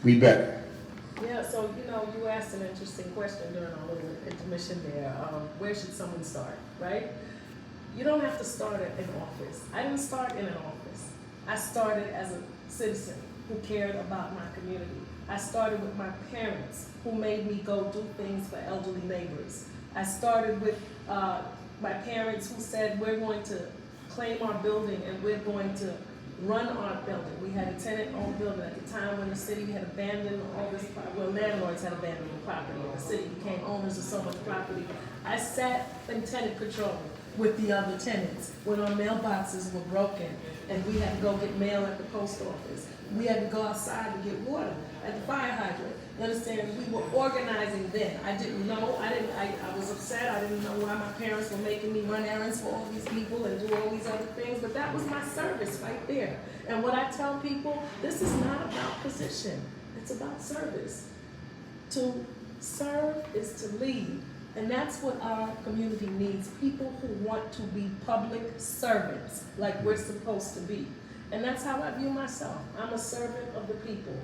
We back. Yeah, so you asked an interesting question during our little intermission there. Where should someone start, right? You don't have to start at an office. I didn't start in an office. I started as a citizen who cared about my community. I started with my parents who made me go do things for elderly neighbors. I started with my parents who said, we're going to claim our building and we're going to run our building. We had a tenant-owned building at the time when the city had abandoned all this, landlords had abandoned the property, and the city became owners of so much property. I sat in tenant control with the other tenants when our mailboxes were broken and we had to go get mail at the post office. We had to go outside to get water at the fire hydrant. You understand? We were organizing then. I didn't know. I was upset. I didn't know why my parents were making me run errands for all these people and do all these other things, but that was my service right there. And what I tell people, this is not about position. It's about service. To serve is to lead. And that's what our community needs, people who want to be public servants, like we're supposed to be. And that's how I view myself. I'm a servant of the people.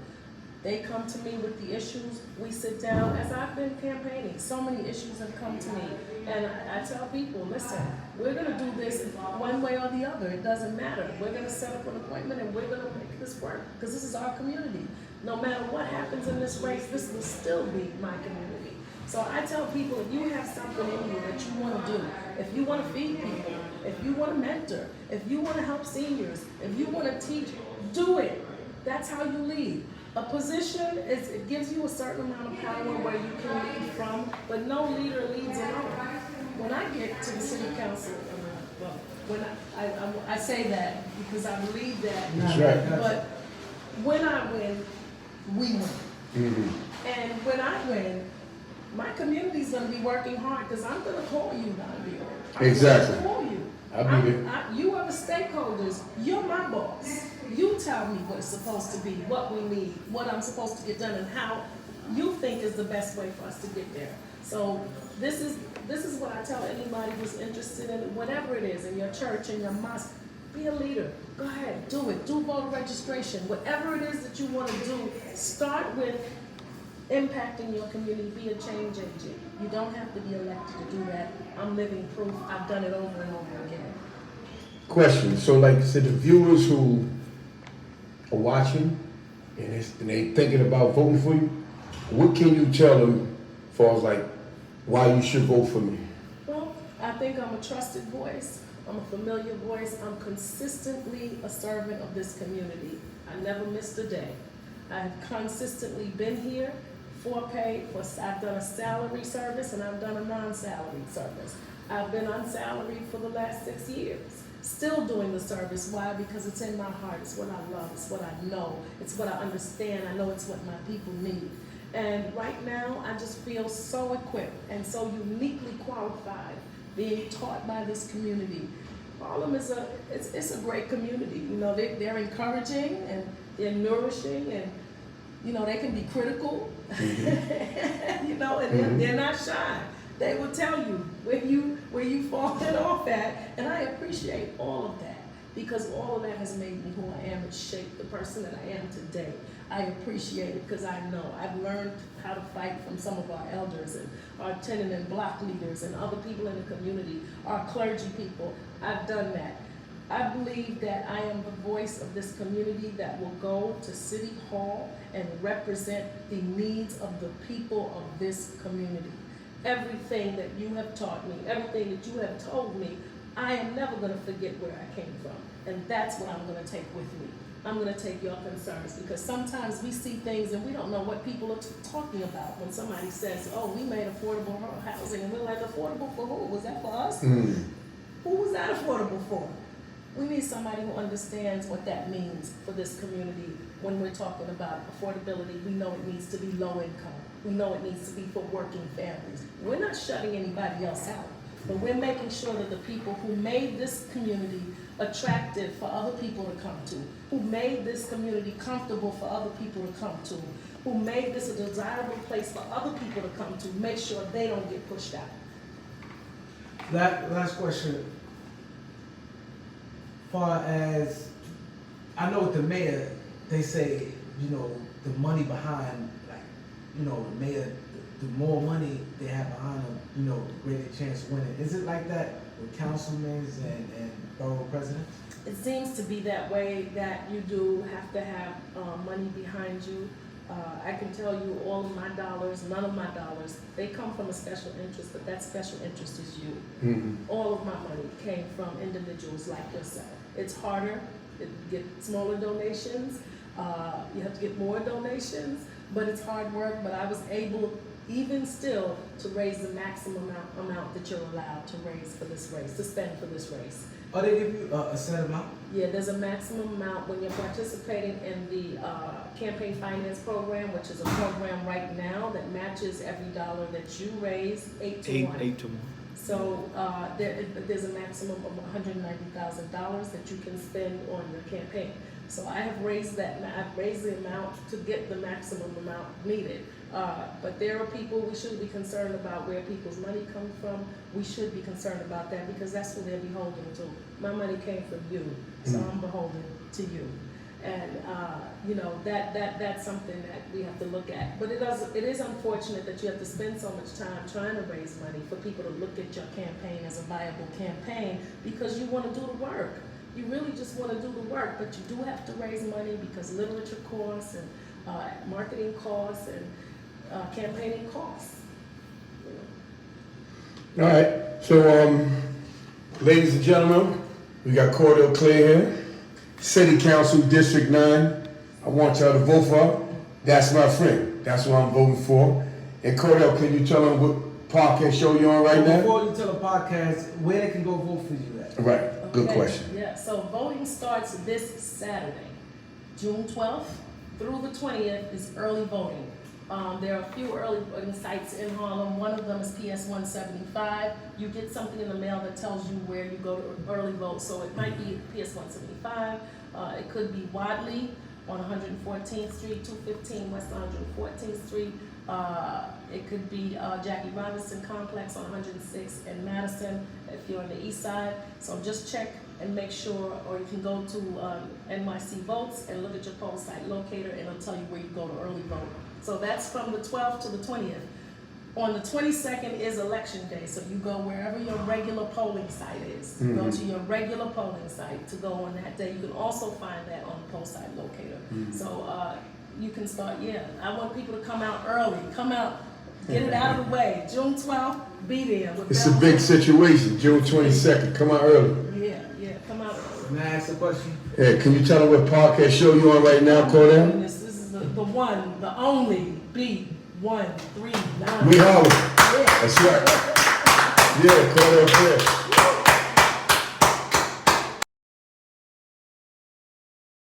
They come to me with the issues, we sit down, as I've been campaigning, so many issues have come to me. And I tell people, listen, we're gonna do this one way or the other, it doesn't matter. We're gonna set up an appointment and we're gonna make this work, because this is our community. No matter what happens in this race, this will still be my community. So I tell people, if you have something in you that you want to do, if you want to feed people, if you want to mentor, if you want to help seniors, if you want to teach, do it. That's how you lead. A position, it gives you a certain amount of power where you can lead from, but no leader leads alone. When I get to the city council, when I say that because I believe that, That's right. but when I win, we win. Mm-hmm. And when I win, my community's gonna be working hard because I'm gonna call you down here. Exactly. I'm gonna call you. I'll be there. You are the stakeholders. You're my boss. You tell me what it's supposed to be, what we need, what I'm supposed to get done, and how you think is the best way for us to get there. So this is what I tell anybody who's interested in whatever it is, in your church, in your mosque. Be a leader. Go ahead, do it. Do voter registration. Whatever it is that you want to do, start with impacting your community. Be a change agent. You don't have to be elected to do that. I'm living proof. I've done it over and over again. Question. So, like I said, the viewers who are watching and they thinking about voting for you, what can you tell them as far as like why you should vote for me? Well, I think I'm a trusted voice. I'm a familiar voice. I'm consistently a servant of this community. I never missed a day. I've consistently been here for pay. I've done a salary service and I've done a non-salary service. I've been unsalaried for the last 6 years. Still doing the service. Why? Because it's in my heart. It's what I love. It's what I know. It's what I understand. I know it's what my people need. And right now, I just feel so equipped and so uniquely qualified being taught by this community. Harlem is it's a great community. You know, they're encouraging and they're nourishing, and you know, they can be critical. Mm-hmm. You know, and they're not shy. They will tell you where you falling off at, and I appreciate all of that because all of that has made me who I am and shaped the person that I am today. I appreciate it because I know I've learned how to fight from some of our elders and our tenant and block leaders and other people in the community, our clergy people. I've done that. I believe that I am the voice of this community that will go to City Hall and represent the needs of the people of this community. Everything that you have taught me, everything that you have told me, I am never going to forget where I came from. And that's what I'm going to take with me. I'm going to take your concerns because sometimes we see things and we don't know what people are talking about when somebody says, oh, we made affordable housing, and we're like, affordable for who? Was that for us? Mm. Who was that affordable for? We need somebody who understands what that means for this community. When we're talking about affordability, we know it needs to be low income. We know it needs to be for working families. We're not shutting anybody else out, but we're making sure that the people who made this community attractive for other people to come to, who made this community comfortable for other people to come to, who made this a desirable place for other people to come to, make sure they don't get pushed out. That last question, far as I know with the mayor, they say you know, the money behind, like, you know, the mayor, the more money they have behind them, you know, the greater chance of winning. Is it like that with councilmen and borough presidents? It seems to be that way, that you do have to have money behind you. I can tell you all of my dollars, none of my dollars, they come from a special interest, but that special interest is you. Mm-hmm. All of my money came from individuals like yourself. It's harder, you get smaller donations, you have to get more donations, but it's hard work. But I was able, even still, to raise the maximum amount that you're allowed to raise for this race, to spend for this race. Oh, they give you a set amount? Yeah, there's a maximum amount when you're participating in the campaign finance program, which is a program right now that matches every dollar that you raise 8 to 1. 8 to 1. So there's a maximum of $190,000 that you can spend on your campaign. So I have raised that. I've raised the amount to get the maximum amount needed. But there are people, we should be concerned about where people's money comes from. We should be concerned about that because that's who they're beholden to. My money came from you, so I'm beholden to you. And you know, that's something that we have to look at. But it is unfortunate that you have to spend so much time trying to raise money for people to look at your campaign as a viable campaign because you want to do the work. You really just want to do the work, but you do have to raise money because literature costs and marketing costs and campaigning costs. You know? All right, so ladies and gentlemen, we got Cordell Cleare here, City Council District 9. I want y'all to vote for her. That's my friend. That's what I'm voting for. And Cordell, can you tell them what podcast show you're on right now? Before you tell the podcast, where they can go vote for you at? Right, good Okay. question. Yeah, so voting starts this Saturday, June 12th through the 20th is early voting. There are a few early voting sites in Harlem. One of them is PS 175. You get something in the mail that tells you where you go to early vote. So it might be PS 175. It could be Wadley on 114th Street, 215 West 114th Street. It could be Jackie Robinson Complex on 106 in Madison if you're on the east side. So just check and make sure, or you can go to NYC Votes and look at your poll site locator and it'll tell you where you go to early vote. So that's from the 12th to the 20th. On the 22nd is election day, so you go wherever your regular polling site is. You go to your regular polling site to go on that day. You can also find that on the poll site locator. So you can start, I want people to come out early. Come out, get it out of the way. June 12th, be there. It's a big situation, June 22nd. Come out early. Yeah, come out early. May I ask a question? Yeah, can you tell them what podcast show you're on right now, Cordell? This is the one, the only B139. We holler. Yeah. That's right. Yeah, Cordell Cleare.